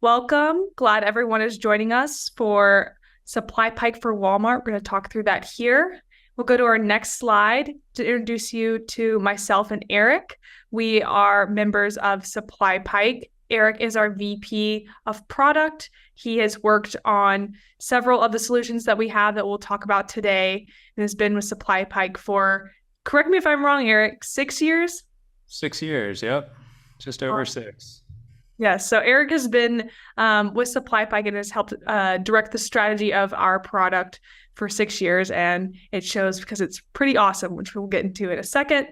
Welcome. Glad everyone is joining us for SupplyPike for Walmart. We're going to talk through that here. We'll go to our next slide to introduce you to myself and Eric. We are members of SupplyPike. Eric is our VP of product. He has worked on several of the solutions that we have that we'll talk about today and has been with SupplyPike for, correct me if I'm wrong, Eric, 6 years? 6 years, yep. Just over 6. Yes, so Eric has been with SupplyPike and has helped direct the strategy of our product for 6 years, and it shows because it's pretty awesome, which we'll get into in a second.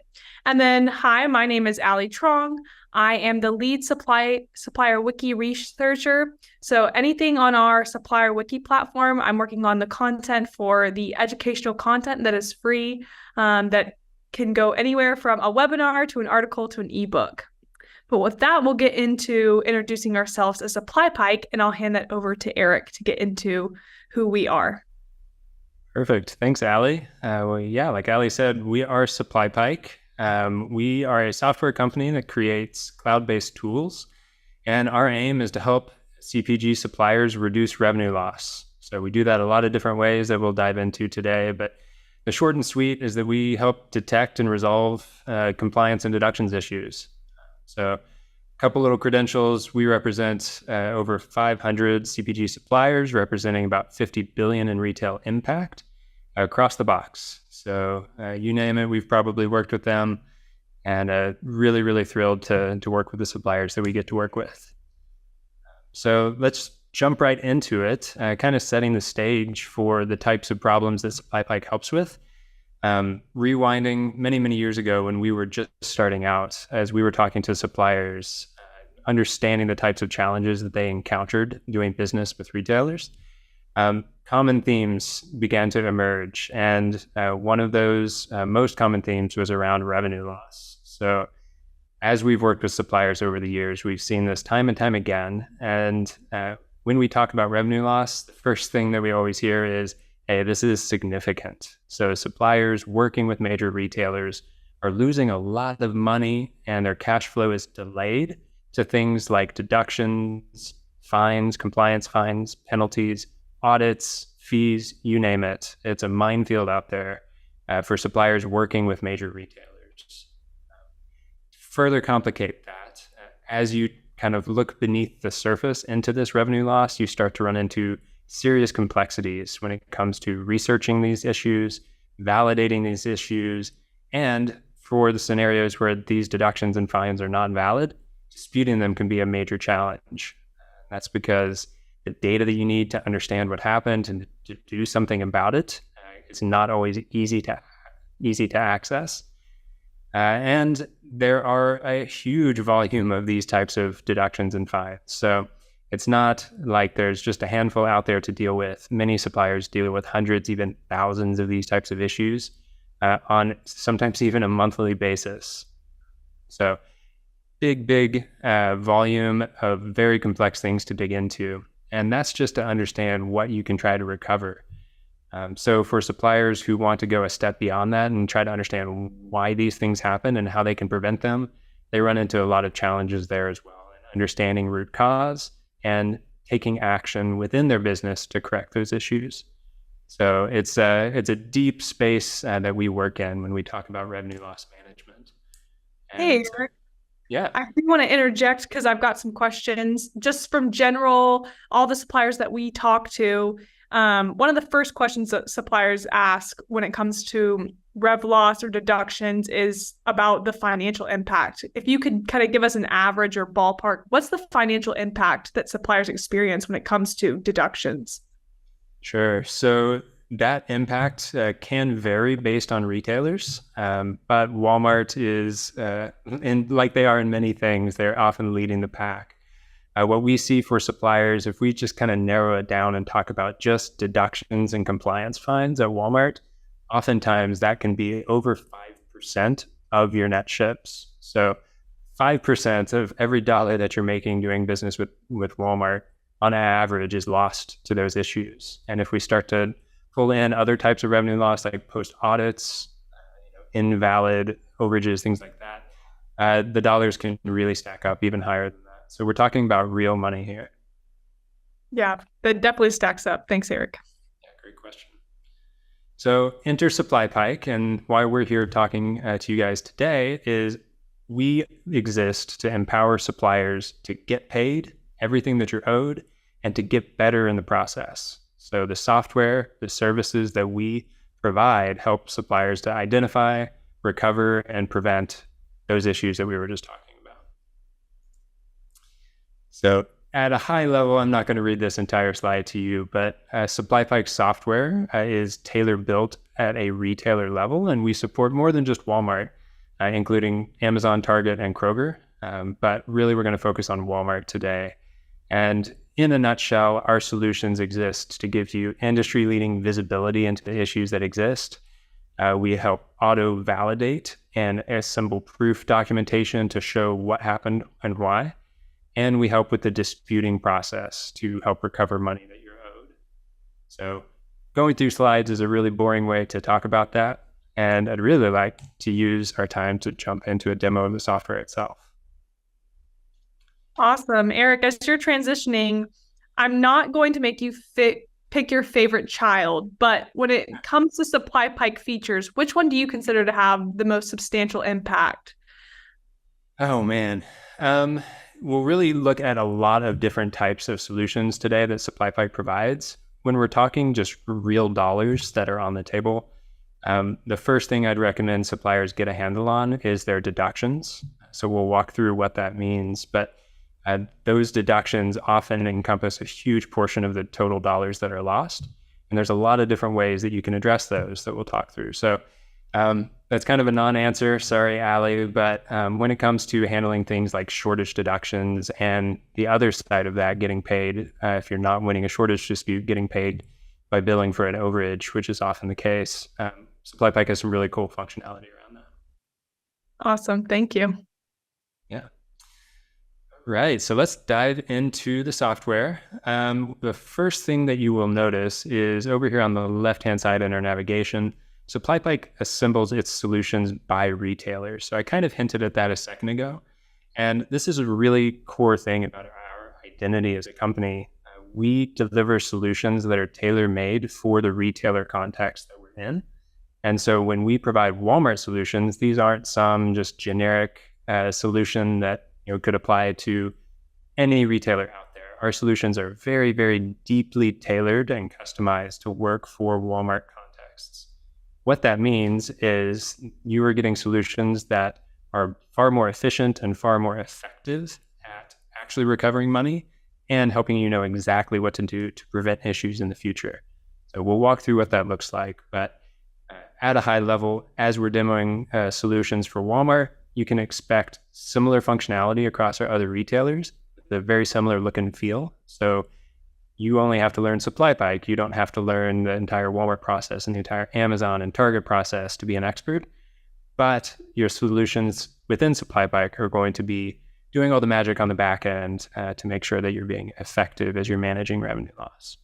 And then, hi, my name is Ali Trong. I am the lead Supplier Wiki researcher. So anything on our Supplier Wiki platform, I'm working on the content for the educational content that is free, that can go anywhere from a webinar to an article to an ebook. But with that, we'll get into introducing ourselves as SupplyPike, and I'll hand that over to Eric to get into who we are. Perfect. Thanks, Ali. Like Ali said, we are SupplyPike. We are a software company that creates cloud-based tools, and our aim is to help CPG suppliers reduce revenue loss. So we do that a lot of different ways that we'll dive into today, but the short and sweet is that we help detect and resolve compliance and deductions issues. So a couple little credentials. We represent over 500 CPG suppliers, representing about 50 billion in retail impact across the box. So you name it, we've probably worked with them, and really, really thrilled to work with the suppliers that we get to work with. So let's jump right into it, kind of setting the stage for the types of problems that SupplyPike helps with. Rewinding many years ago when we were just starting out, as we were talking to suppliers, understanding the types of challenges that they encountered doing business with retailers, common themes began to emerge. And one of those most common themes was around revenue loss. So as we've worked with suppliers over the years, we've seen this time and time again. And when we talk about revenue loss, the first thing that we always hear is, hey, this is significant. So suppliers working with major retailers are losing a lot of money, and their cash flow is delayed to things like deductions, fines, compliance fines, penalties, audits, fees, you name it. It's a minefield out there for suppliers working with major retailers. Further complicate that, as you kind of look beneath the surface into this revenue loss, you start to run into serious complexities when it comes to researching these issues, validating these issues, and for the scenarios where these deductions and fines are not valid, disputing them can be a major challenge. That's because the data that you need to understand what happened and to do something about it is not always easy to access. And there are a huge volume of these types of deductions and fines. So it's not like there's just a handful out there to deal with. Many suppliers deal with hundreds, even thousands of these types of issues on sometimes even a monthly basis. So big volume of very complex things to dig into. And that's just to understand what you can try to recover. So for suppliers who want to go a step beyond that and try to understand why these things happen and how they can prevent them, they run into a lot of challenges there as well. And understanding root cause and taking action within their business to correct those issues. So it's a deep space that we work in when we talk about revenue loss management. And Hey, Eric. yeah. I do want to interject because I've got some questions just from all the suppliers that we talk to. One of the first questions that suppliers ask when it comes to rev loss or deductions is about the financial impact. If you could kind of give us an average or ballpark, what's the financial impact that suppliers experience when it comes to deductions? Sure. So that impact can vary based on retailers, but Walmart is, and like they are in many things, they're often leading the pack. What we see for suppliers, if we just kind of narrow it down and talk about just deductions and compliance fines at Walmart, oftentimes that can be over 5% of your net ships. So 5% of every dollar that you're making doing business with Walmart on average is lost to those issues. And if we start to pull in other types of revenue loss like post audits, invalid overages, things like that, the dollars can really stack up even higher than that. So we're talking about real money here. Yeah, that definitely stacks up. Thanks, Eric. Yeah, great question. So enter SupplyPike, and why we're here talking to you guys today is we exist to empower suppliers to get paid everything that you're owed and to get better in the process. So the software, the services that we provide help suppliers to identify, recover, and prevent those issues that we were just talking about. So at a high level, I'm not going to read this entire slide to you, but SupplyPike software is tailor-built at a retailer level, and we support more than just Walmart, including Amazon, Target, and Kroger. But really, we're going to focus on Walmart today. And in a nutshell, our solutions exist to give you industry-leading visibility into the issues that exist. We help auto-validate and assemble proof documentation to show what happened and why. And we help with the disputing process to help recover money that you're owed. So going through slides is a really boring way to talk about that. And I'd really like to use our time to jump into a demo of the software itself. Awesome. Eric, as you're transitioning, I'm not going to make you pick your favorite child, but when it comes to SupplyPike features, which one do you consider to have the most substantial impact? Oh, man. We'll really look at a lot of different types of solutions today that SupplyPike provides. When we're talking just real dollars that are on the table, the first thing I'd recommend suppliers get a handle on is their deductions. So we'll walk through what that means, but those deductions often encompass a huge portion of the total dollars that are lost. And there's a lot of different ways that you can address those that we'll talk through. So that's kind of a non-answer, sorry, Allie, but when it comes to handling things like shortage deductions and the other side of that, getting paid, if you're not winning a shortage dispute, getting paid by billing for an overage, which is often the case, SupplyPike has some really cool functionality around that. Awesome. Thank you. Yeah. Right. So let's dive into the software. The first thing that you will notice is over here on the left-hand side in our navigation, SupplyPike assembles its solutions by retailers. So I kind of hinted at that a second ago. And this is a really core thing about our identity as a company. We deliver solutions that are tailor-made for the retailer context that we're in. And so when we provide Walmart solutions, these aren't some just generic solution that could apply to any retailer out there. Our solutions are very, very deeply tailored and customized to work for Walmart contexts. What that means is you are getting solutions that are far more efficient and far more effective at actually recovering money and helping you know exactly what to do to prevent issues in the future. So we'll walk through what that looks like, but at a high level, as we're demoing solutions for Walmart, you can expect similar functionality across our other retailers, with a very similar look and feel. So you only have to learn SupplyPike. You don't have to learn the entire Walmart process and the entire Amazon and Target process to be an expert. But your solutions within SupplyPike are going to be doing all the magic on the back end to make sure that you're being effective as you're managing revenue loss.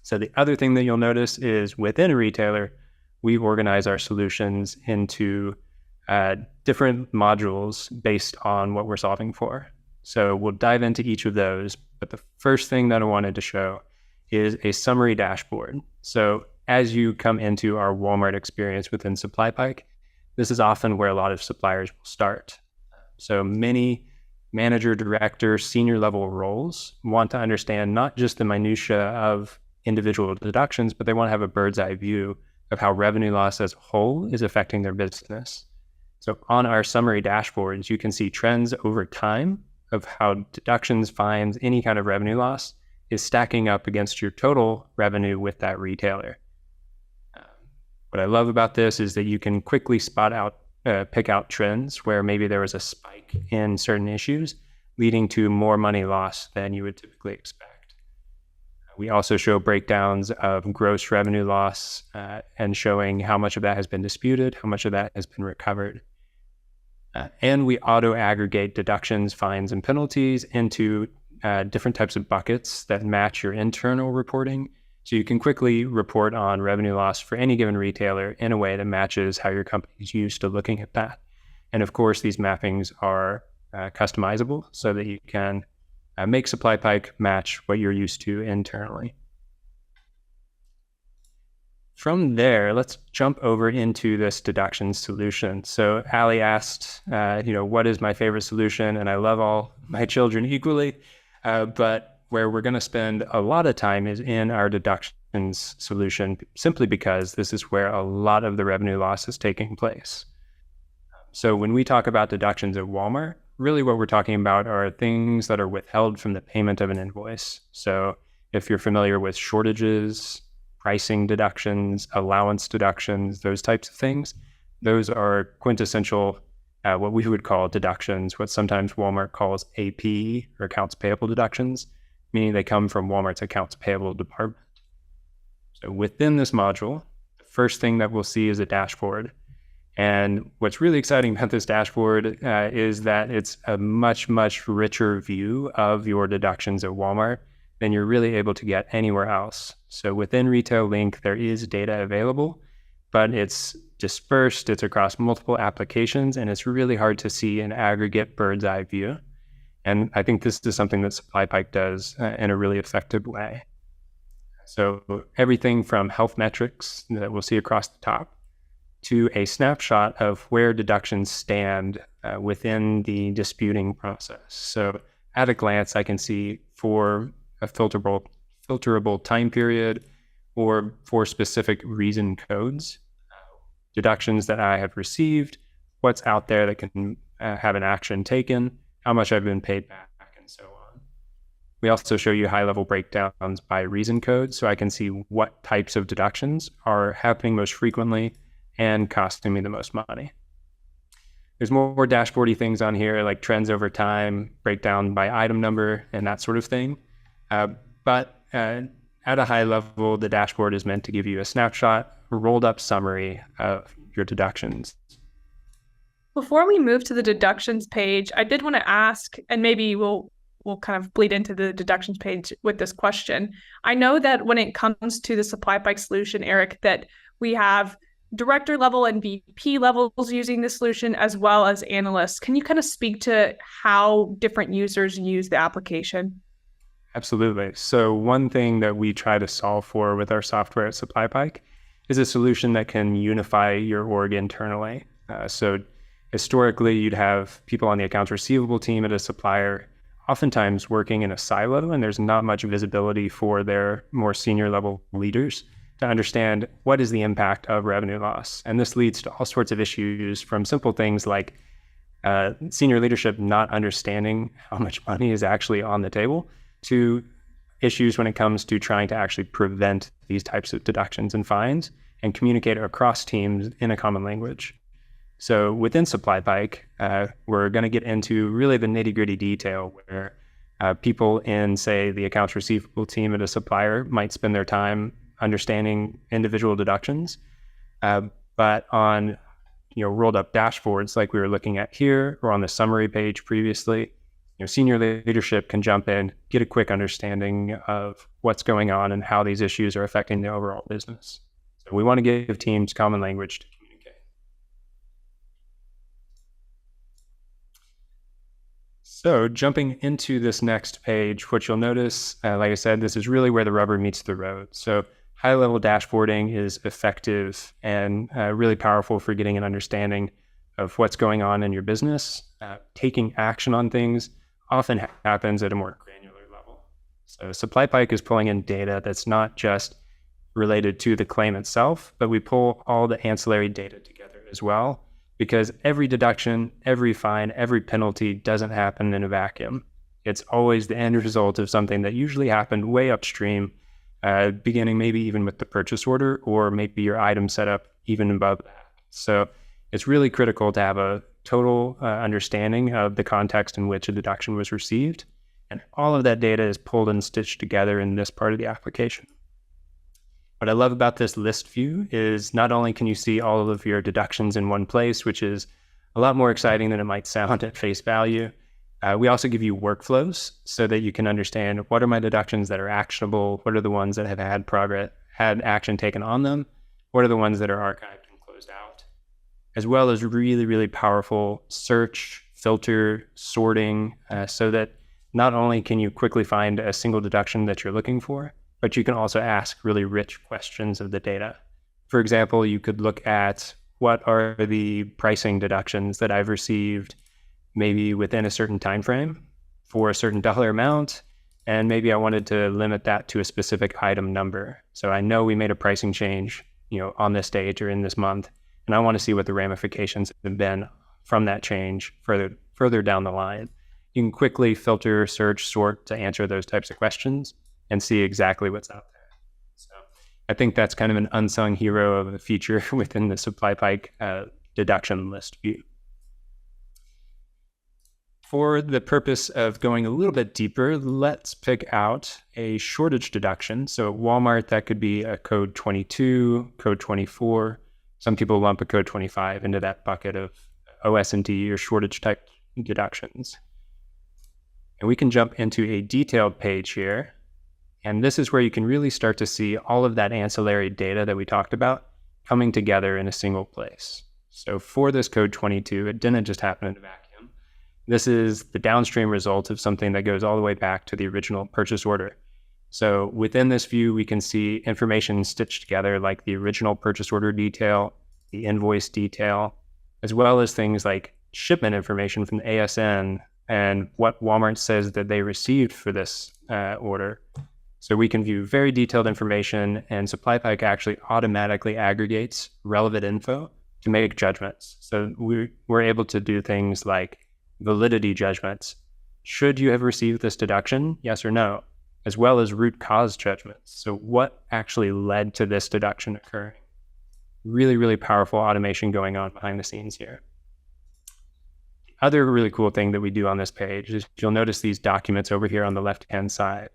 So the other thing that you'll notice is within a retailer, we organize our solutions into different modules based on what we're solving for. So we'll dive into each of those. But the first thing that I wanted to show is a summary dashboard. So as you come into our Walmart experience within SupplyPike, this is often where a lot of suppliers will start. So many manager, director, senior level roles want to understand not just the minutia of individual deductions, but they want to have a bird's eye view of how revenue loss as a whole is affecting their business. So on our summary dashboards, you can see trends over time of how deductions, fines, any kind of revenue loss is stacking up against your total revenue with that retailer. What I love about this is that you can quickly pick out trends where maybe there was a spike in certain issues, leading to more money lost than you would typically expect. We also show breakdowns of gross revenue loss and showing how much of that has been disputed, how much of that has been recovered. And we auto-aggregate deductions, fines, and penalties into different types of buckets that match your internal reporting. So you can quickly report on revenue loss for any given retailer in a way that matches how your company is used to looking at that. And of course, these mappings are customizable so that you can make SupplyPike match what you're used to internally. From there, let's jump over into this deduction solution. So Ali asked, what is my favorite solution? And I love all my children equally, but where we're going to spend a lot of time is in our deductions solution, simply because this is where a lot of the revenue loss is taking place. So when we talk about deductions at Walmart, really what we're talking about are things that are withheld from the payment of an invoice. So if you're familiar with shortages, pricing deductions, allowance deductions, those types of things, those are quintessential, what we would call deductions, what sometimes Walmart calls AP, or accounts payable deductions, meaning they come from Walmart's accounts payable department. So within this module, the first thing that we'll see is a dashboard. And what's really exciting about this dashboard is that it's a much, much richer view of your deductions at Walmart than you're really able to get anywhere else. So within Retail Link, there is data available, but it's dispersed, it's across multiple applications, and it's really hard to see an aggregate bird's eye view. And I think this is something that SupplyPike does in a really effective way. So everything from health metrics that we'll see across the top to a snapshot of where deductions stand within the disputing process. So at a glance, I can see for a filterable time period or for specific reason codes, deductions that I have received, what's out there that can have an action taken, how much I've been paid back, and so on. We also show you high-level breakdowns by reason code, so I can see what types of deductions are happening most frequently and costing me the most money. There's more dashboardy things on here, like trends over time, breakdown by item number, and that sort of thing. But at a high level, the dashboard is meant to give you a snapshot, a rolled up summary of your deductions. Before we move to the deductions page, I did want to ask, and maybe we'll kind of bleed into the deductions page with this question. I know that when it comes to the SupplyPike solution, Eric, that we have director level and VP levels using the solution, as well as analysts. Can you kind of speak to how different users use the application? Absolutely. So one thing that we try to solve for with our software at SupplyPike is a solution that can unify your org internally. So historically, you'd have people on the accounts receivable team at a supplier, oftentimes working in a silo, and there's not much visibility for their more senior level leaders to understand what is the impact of revenue loss. And this leads to all sorts of issues, from simple things like senior leadership not understanding how much money is actually on the table, to issues when it comes to trying to actually prevent these types of deductions and fines and communicate across teams in a common language. So within SupplyPike, we're going to get into really the nitty-gritty detail where people in, say, the accounts receivable team at a supplier might spend their time understanding individual deductions, but on rolled up dashboards like we were looking at here, or on the summary page previously, senior leadership can jump in, get a quick understanding of what's going on and how these issues are affecting the overall business. So we want to give teams common language to communicate. So jumping into this next page, what you'll notice, like I said, this is really where the rubber meets the road. So high-level dashboarding is effective and really powerful for getting an understanding of what's going on in your business. Taking action on things often happens at a more granular level. So SupplyPike is pulling in data that's not just related to the claim itself, but we pull all the ancillary data together as well, because every deduction, every fine, every penalty doesn't happen in a vacuum. It's always the end result of something that usually happened way upstream, beginning maybe even with the purchase order, or maybe your item setup even above that. So it's really critical to have a total understanding of the context in which a deduction was received. And all of that data is pulled and stitched together in this part of the application. What I love about this list view is not only can you see all of your deductions in one place, which is a lot more exciting than it might sound at face value, we also give you workflows so that you can understand what are my deductions that are actionable, what are the ones that have had action taken on them, what are the ones that are archived and closed out, as well as really, really powerful search, filter, sorting, so that not only can you quickly find a single deduction that you're looking for, but you can also ask really rich questions of the data. For example, you could look at what are the pricing deductions that I've received maybe within a certain time frame for a certain dollar amount, and maybe I wanted to limit that to a specific item number. So I know we made a pricing change, on this date or in this month, and I want to see what the ramifications have been from that change further down the line. You can quickly filter, search, sort to answer those types of questions and see exactly what's out there. So I think that's kind of an unsung hero of a feature within the SupplyPike deduction list view. For the purpose of going a little bit deeper, let's pick out a shortage deduction. So at Walmart, that could be a code 22, code 24. Some people lump a code 25 into that bucket of OS&D or shortage type deductions. And we can jump into a detailed page here. And this is where you can really start to see all of that ancillary data that we talked about coming together in a single place. So for this code 22, it didn't just happen in a vacuum. This is the downstream result of something that goes all the way back to the original purchase order. So within this view, we can see information stitched together like the original purchase order detail, the invoice detail, as well as things like shipment information from the ASN and what Walmart says that they received for this order. So we can view very detailed information, and SupplyPike actually automatically aggregates relevant info to make judgments. So we're able to do things like validity judgments. Should you have received this deduction? Yes or no? As well as root cause judgments. So what actually led to this deduction occurring? Really, really powerful automation going on behind the scenes here. The other really cool thing that we do on this page is you'll notice these documents over here on the left-hand side.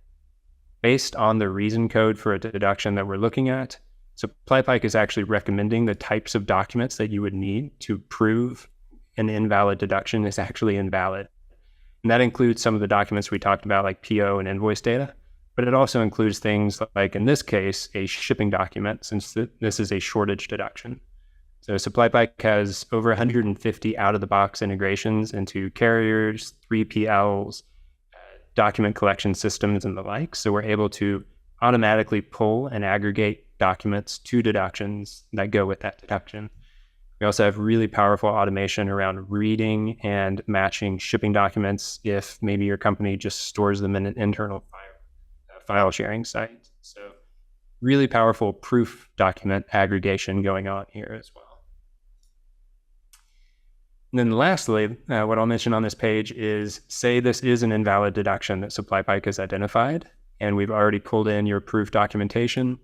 Based on the reason code for a deduction that we're looking at, SupplyPike is actually recommending the types of documents that you would need to prove an invalid deduction is actually invalid. And that includes some of the documents we talked about, like PO and invoice data, but it also includes things like, in this case, a shipping document, since this is a shortage deduction. So SupplyPike has over 150 out-of-the-box integrations into carriers, 3PLs, document collection systems, and the like. So we're able to automatically pull and aggregate documents to deductions that go with that deduction. We also have really powerful automation around reading and matching shipping documents if maybe your company just stores them in an internal file sharing site. So really powerful proof document aggregation going on here as well. And then lastly, what I'll mention on this page is, say this is an invalid deduction that SupplyPike has identified, and we've already pulled in your proof documentation.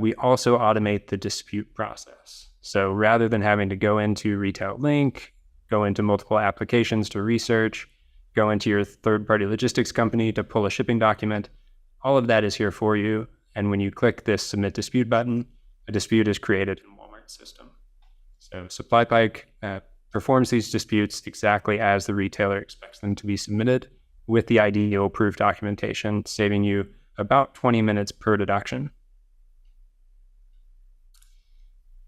We also automate the dispute process. So rather than having to go into Retail Link, go into multiple applications to research, go into your third-party logistics company to pull a shipping document, all of that is here for you. And when you click this Submit Dispute button, a dispute is created in Walmart's system. So SupplyPike performs these disputes exactly as the retailer expects them to be submitted with the ideal proof documentation, saving you about 20 minutes per deduction.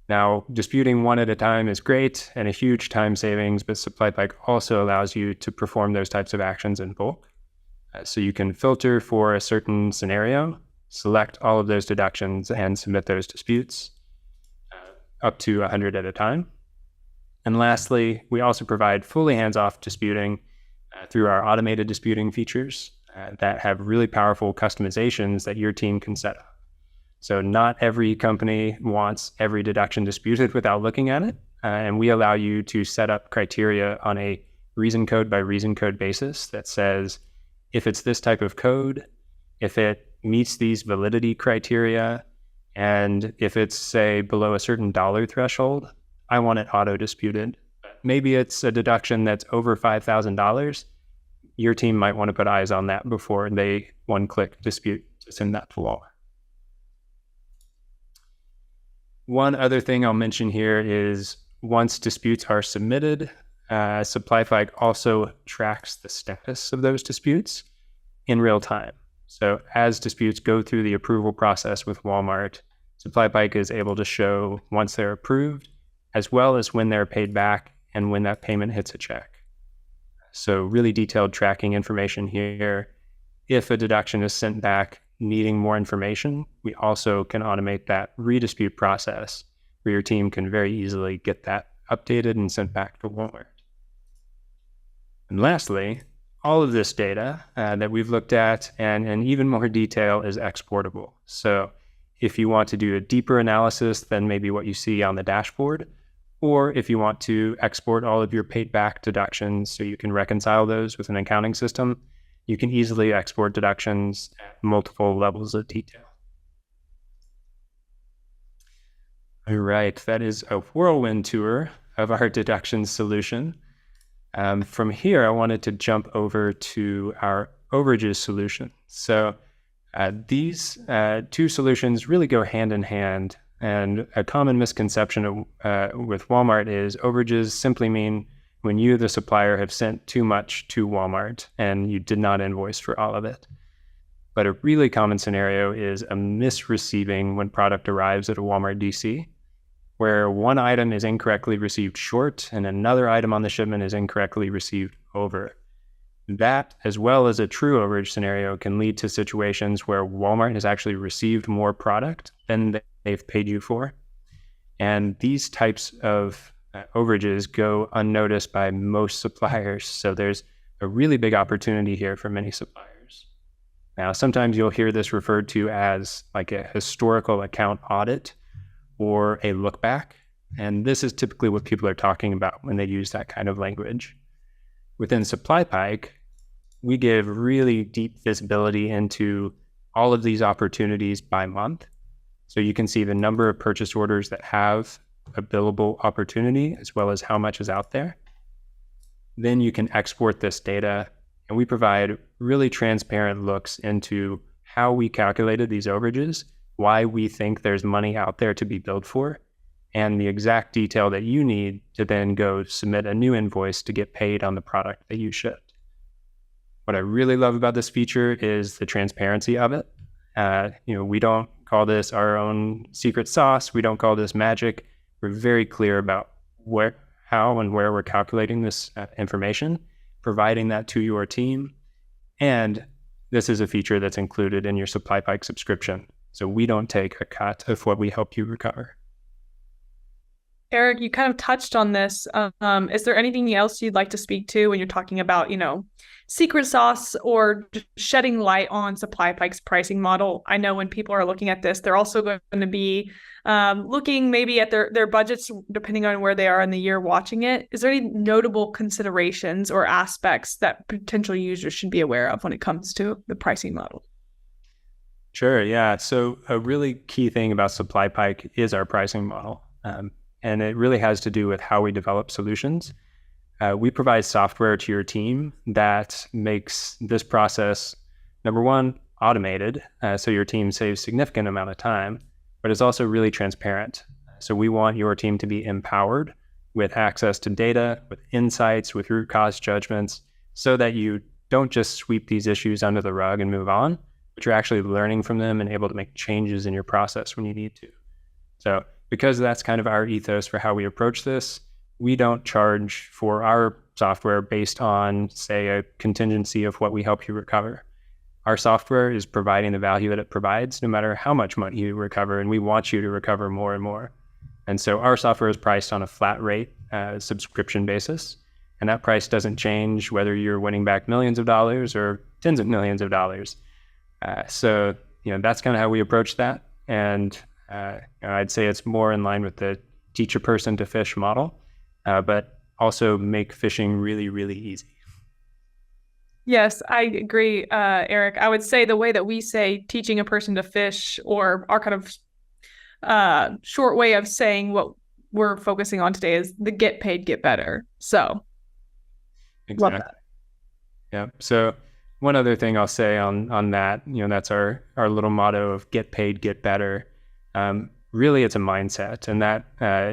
Now, disputing one at a time is great and a huge time savings, but SupplyPike also allows you to perform those types of actions in bulk. So you can filter for a certain scenario, select all of those deductions, and submit those disputes up to 100 at a time. And lastly, we also provide fully hands-off disputing through our automated disputing features that have really powerful customizations that your team can set up. So not every company wants every deduction disputed without looking at it. And we allow you to set up criteria on a reason code by reason code basis that says, if it's this type of code, if it meets these validity criteria, and if it's, say, below a certain dollar threshold, I want it auto disputed. Maybe it's a deduction that's over $5,000. Your team might want to put eyes on that before they one-click dispute to send that to Walmart. One other thing I'll mention here is once disputes are submitted, SupplyPike also tracks the status of those disputes in real time. So as disputes go through the approval process with Walmart, SupplyPike is able to show once they're approved, as well as when they're paid back and when that payment hits a check. So really detailed tracking information here. If a deduction is sent back needing more information, we also can automate that redispute process where your team can very easily get that updated and sent back to Walmart. And lastly, all of this data that we've looked at and in even more detail is exportable. So if you want to do a deeper analysis than maybe what you see on the dashboard, or if you want to export all of your paid back deductions so you can reconcile those with an accounting system, you can easily export deductions at multiple levels of detail. All right, that is a whirlwind tour of our deductions solution. From here, I wanted to jump over to our overages solution. So these two solutions really go hand in hand. And a common misconception with Walmart is overages simply mean when you, the supplier, have sent too much to Walmart and you did not invoice for all of it. But a really common scenario is a misreceiving when product arrives at a Walmart DC, where one item is incorrectly received short and another item on the shipment is incorrectly received over. That, as well as a true overage scenario, can lead to situations where Walmart has actually received more product than they've paid you for. And these types of overages go unnoticed by most suppliers. So there's a really big opportunity here for many suppliers. Now, sometimes you'll hear this referred to as like a historical account audit or a look back. And this is typically what people are talking about when they use that kind of language. Within SupplyPike, we give really deep visibility into all of these opportunities by month. So you can see the number of purchase orders that have a billable opportunity, as well as how much is out there. Then you can export this data, and we provide really transparent looks into how we calculated these overages, why we think there's money out there to be billed for, and the exact detail that you need to then go submit a new invoice to get paid on the product that you shipped. What I really love about this feature is the transparency of it. We don't call this our own secret sauce. We don't call this magic. We're very clear about how and where we're calculating this information, providing that to your team. And this is a feature that's included in your SupplyPike subscription. So we don't take a cut of what we help you recover. Eric, you kind of touched on this. Is there anything else you'd like to speak to when you're talking about, secret sauce or just shedding light on SupplyPike's pricing model? I know when people are looking at this, they're also going to be looking maybe at their budgets, depending on where they are in the year watching it. Is there any notable considerations or aspects that potential users should be aware of when it comes to the pricing model? Sure, yeah. So a really key thing about SupplyPike is our pricing model. And it really has to do with how we develop solutions. We provide software to your team that makes this process, number one, automated, so your team saves a significant amount of time, but it's also really transparent. So we want your team to be empowered with access to data, with insights, with root cause judgments, so that you don't just sweep these issues under the rug and move on, but you're actually learning from them and able to make changes in your process when you need to. So because that's kind of our ethos for how we approach this, we don't charge for our software based on, say, a contingency of what we help you recover. Our software is providing the value that it provides no matter how much money you recover, and we want you to recover more and more. And so our software is priced on a flat rate subscription basis, and that price doesn't change whether you're winning back millions of dollars or tens of millions of dollars. So that's kind of how we approach that. And I'd say it's more in line with the teach a person to fish model, but also make fishing really, really easy. Yes, I agree, Eric. I would say the way that we say teaching a person to fish, or our kind of short way of saying what we're focusing on today, is the get paid, get better. So, exactly. Love that. Yeah. So one other thing I'll say on that, that's our little motto of get paid, get better. Really, it's a mindset, and that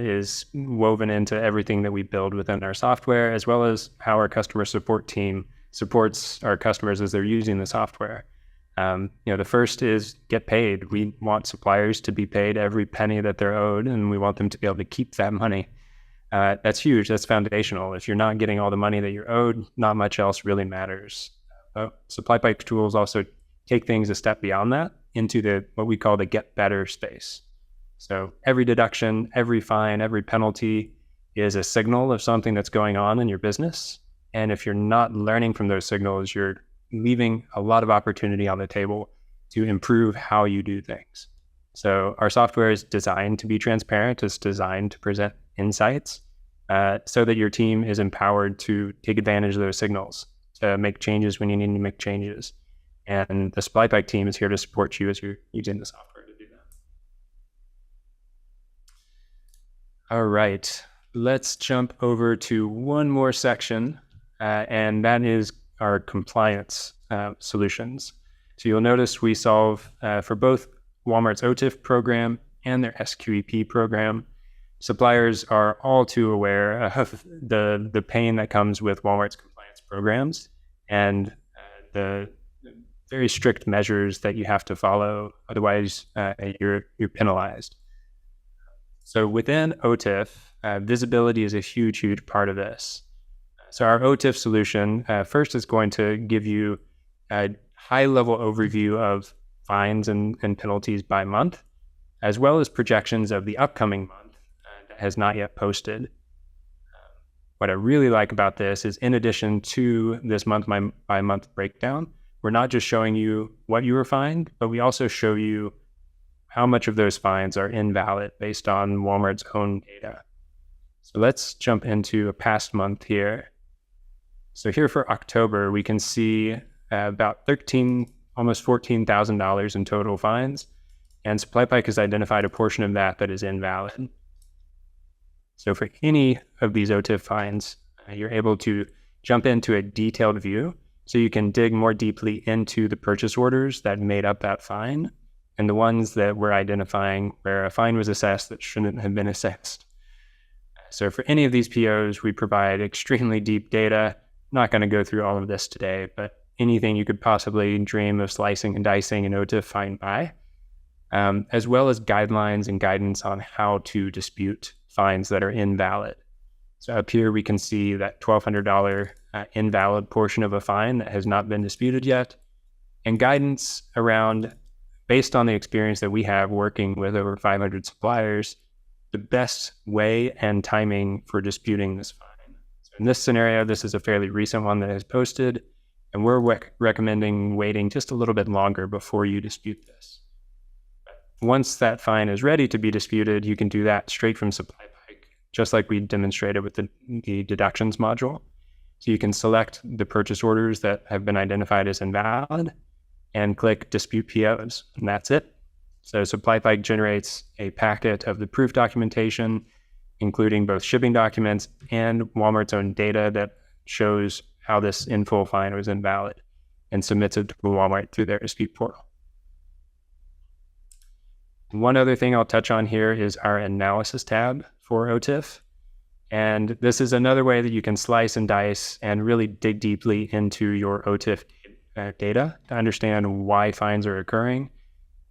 is woven into everything that we build within our software, as well as how our customer support team supports our customers as they're using the software. The first is get paid. We want suppliers to be paid every penny that they're owed, and we want them to be able to keep that money. That's huge. That's foundational. If you're not getting all the money that you're owed, not much else really matters. SupplyPike tools also take things a step beyond that into what we call the get better space. So every deduction, every fine, every penalty is a signal of something that's going on in your business. And if you're not learning from those signals, you're leaving a lot of opportunity on the table to improve how you do things. So our software is designed to be transparent. It's designed to present insights so that your team is empowered to take advantage of those signals, to make changes when you need to make changes. And the SupplyPike team is here to support you as you're using the software to do that. All right, let's jump over to one more section, and that is our compliance solutions. So you'll notice we solve for both Walmart's OTIF program and their SQEP program. Suppliers are all too aware of the pain that comes with Walmart's compliance programs and the very strict measures that you have to follow. Otherwise, you're penalized. So within OTIF, visibility is a huge, huge part of this. So our OTIF solution first is going to give you a high-level overview of fines and penalties by month, as well as projections of the upcoming month that has not yet posted. What I really like about this is, in addition to this month-by-month breakdown, we're not just showing you what you were fined, but we also show you how much of those fines are invalid based on Walmart's own data. So let's jump into a past month here. So here for October, we can see about almost $14,000 in total fines, and SupplyPike has identified a portion of that is invalid. So for any of these OTIF fines, you're able to jump into a detailed view, so you can dig more deeply into the purchase orders that made up that fine, and the ones that we're identifying where a fine was assessed that shouldn't have been assessed. So for any of these POs, we provide extremely deep data. I'm not going to go through all of this today, but anything you could possibly dream of slicing and dicing an OTIF fine by, as well as guidelines and guidance on how to dispute fines that are invalid. So up here, we can see that $1,200 invalid portion of a fine that has not been disputed yet, and guidance around, based on the experience that we have working with over 500 suppliers, the best way and timing for disputing this fine. So in this scenario, this is a fairly recent one that is posted, and we're recommending waiting just a little bit longer before you dispute this. Once that fine is ready to be disputed, you can do that straight from SupplyPike, just like we demonstrated with the deductions module. So you can select the purchase orders that have been identified as invalid and click Dispute POs, and that's it. So SupplyPike generates a packet of the proof documentation, including both shipping documents and Walmart's own data that shows how this in full fine was invalid, and submits it to Walmart through their dispute portal. One other thing I'll touch on here is our analysis tab for OTIF. And this is another way that you can slice and dice and really dig deeply into your OTIF data to understand why fines are occurring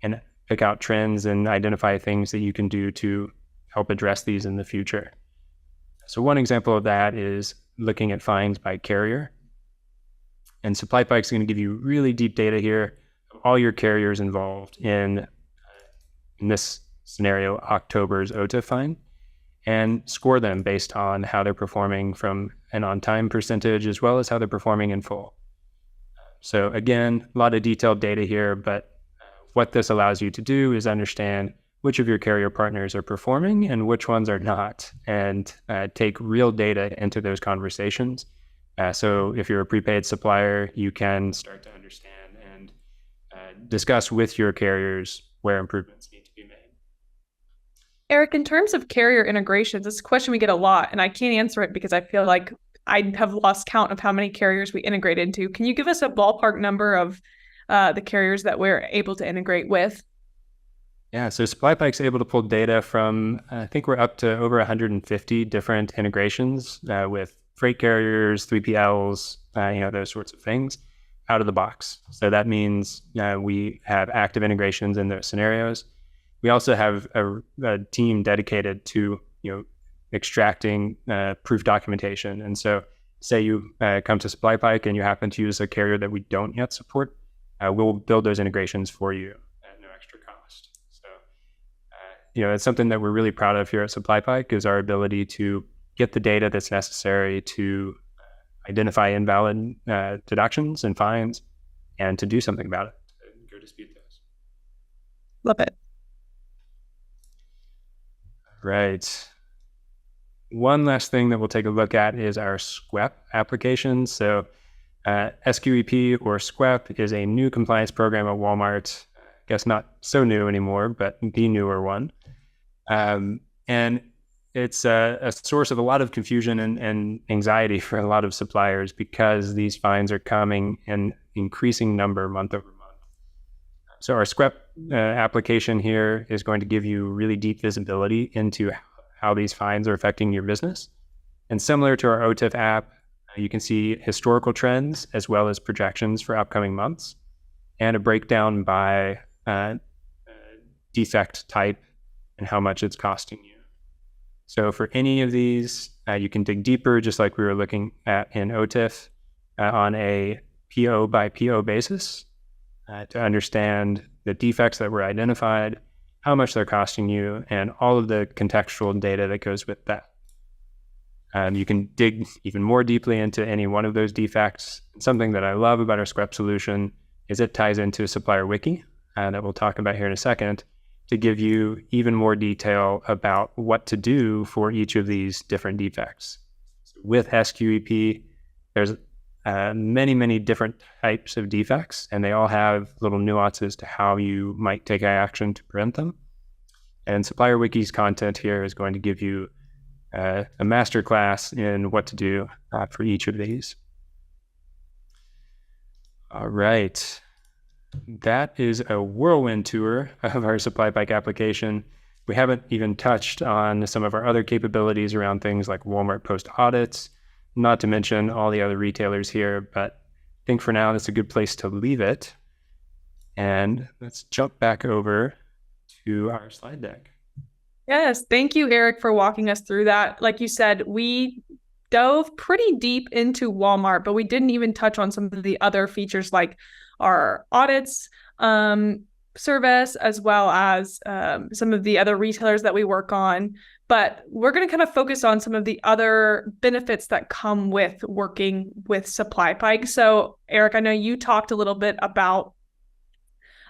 and pick out trends and identify things that you can do to help address these in the future. So one example of that is looking at fines by carrier. And SupplyPike is going to give you really deep data here of all your carriers involved in this scenario, October's OTIF fine, and score them based on how they're performing from an on-time percentage as well as how they're performing in full. So again, a lot of detailed data here, but what this allows you to do is understand which of your carrier partners are performing and which ones are not, and take real data into those conversations. So if you're a prepaid supplier, you can start to understand and discuss with your carriers where improvements need to be made. Eric, in terms of carrier integrations, this is a question we get a lot, and I can't answer it because I feel like I have lost count of how many carriers we integrate into. Can you give us a ballpark number of the carriers that we're able to integrate with? Yeah, so SupplyPike's able to pull data from, I think we're up to over 150 different integrations with freight carriers, 3PLs, those sorts of things out of the box. So that means we have active integrations in those scenarios. We also have a team dedicated to extracting proof documentation. And so say you come to SupplyPike and you happen to use a carrier that we don't yet support, we'll build those integrations for you at no extra cost. So, it's something that we're really proud of here at SupplyPike is our ability to get the data that's necessary to identify invalid deductions and fines and to do something about it, to go dispute those. Love it. Right. One last thing that we'll take a look at is our SQEP application. So SQEP or SQEP is a new compliance program at Walmart. I guess not so new anymore, but the newer one. And it's a source of a lot of confusion and anxiety for a lot of suppliers because these fines are coming in increasing number month over month. So our SQEP application here is going to give you really deep visibility into how these fines are affecting your business. And similar to our OTIF app, you can see historical trends as well as projections for upcoming months and a breakdown by defect type and how much it's costing you. So for any of these, you can dig deeper, just like we were looking at in OTIF, on a PO by PO basis to understand the defects that were identified, how much they're costing you, and all of the contextual data that goes with that. You can dig even more deeply into any one of those defects. Something that I love about our SQEP solution is it ties into a supplier wiki that we'll talk about here in a second to give you even more detail about what to do for each of these different defects. With SQEP, there's many, many different types of defects, and they all have little nuances to how you might take action to prevent them. And Supplier Wiki's content here is going to give you a masterclass in what to do for each of these. All right. That is a whirlwind tour of our SupplyPike application. We haven't even touched on some of our other capabilities around things like Walmart post audits, not to mention all the other retailers here, but I think for now that's a good place to leave it. And let's jump back over to our slide deck. Yes, thank you, Eric, for walking us through that. Like you said, we dove pretty deep into Walmart, but we didn't even touch on some of the other features like our audits service, as well as some of the other retailers that we work on. But we're going to kind of focus on some of the other benefits that come with working with SupplyPike. So, Eric, I know you talked a little bit about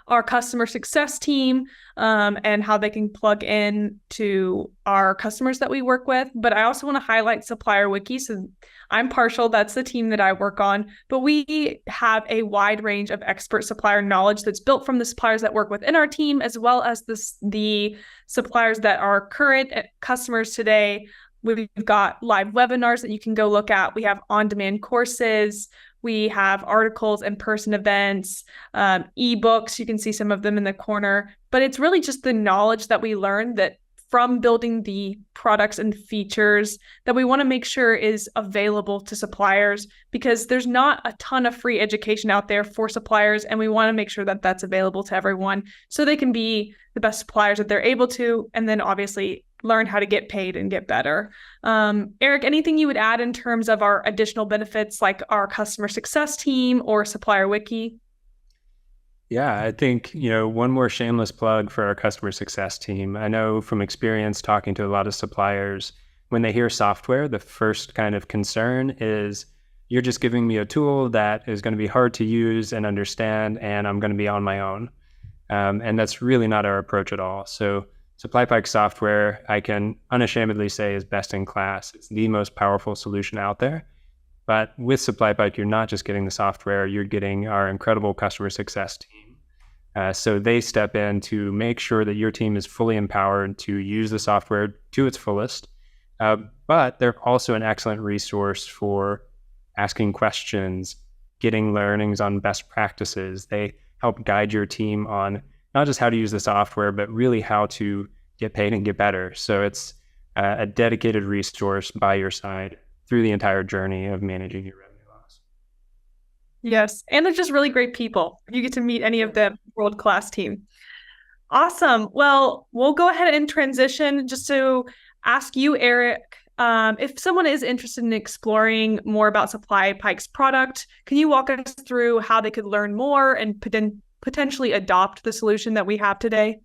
our customer success team and how they can plug in to our customers that we work with. But I also want to highlight Supplier Wiki. So I'm partial. That's the team that I work on. But we have a wide range of expert supplier knowledge that's built from the suppliers that work within our team, as well as the suppliers that are current customers today. We've got live webinars that you can go look at. We have on-demand courses. We have articles, in-person events, ebooks. You can see some of them in the corner. But it's really just the knowledge that we learned that from building the products and features that we want to make sure is available to suppliers, because there's not a ton of free education out there for suppliers, and we want to make sure that that's available to everyone so they can be the best suppliers that they're able to, and then obviously learn how to get paid and get better. Eric, anything you would add in terms of our additional benefits like our customer success team or Supplier Wiki? Yeah, I think, one more shameless plug for our customer success team. I know from experience talking to a lot of suppliers, when they hear software, the first kind of concern is you're just giving me a tool that is going to be hard to use and understand, and I'm going to be on my own. And that's really not our approach at all. So SupplyPike software, I can unashamedly say, is best in class. It's the most powerful solution out there. But with SupplyPike, you're not just getting the software, you're getting our incredible customer success team. So they step in to make sure that your team is fully empowered to use the software to its fullest. But they're also an excellent resource for asking questions, getting learnings on best practices. They help guide your team on not just how to use the software, but really how to get paid and get better. So it's a dedicated resource by your side through the entire journey of managing your revenue loss. Yes, and they're just really great people. You get to meet any of them, world-class team. Awesome. Well, we'll go ahead and transition just to ask you, Eric, if someone is interested in exploring more about SupplyPike's product, can you walk us through how they could learn more and potentially adopt the solution that we have today?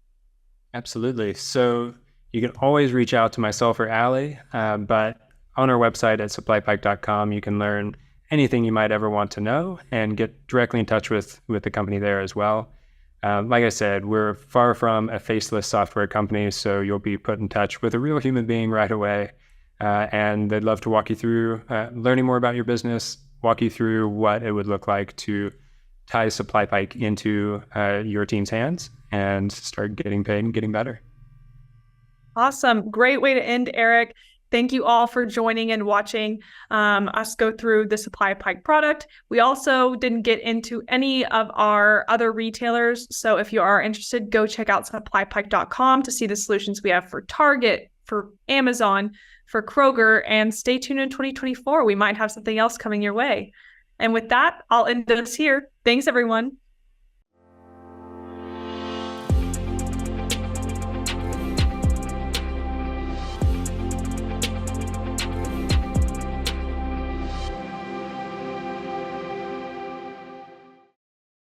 Absolutely. So you can always reach out to myself or Allie, but on our website at supplypike.com, you can learn anything you might ever want to know and get directly in touch with the company there as well. Like I said, we're far from a faceless software company, so you'll be put in touch with a real human being right away. And they'd love to walk you through learning more about your business, walk you through what it would look like to tie SupplyPike into your team's hands and start getting paid and getting better. Awesome. Great way to end, Eric. Thank you all for joining and watching us go through the SupplyPike product. We also didn't get into any of our other retailers. So if you are interested, go check out supplypike.com to see the solutions we have for Target, for Amazon, for Kroger, and stay tuned in 2024. We might have something else coming your way. And with that, I'll end this here. Thanks, everyone.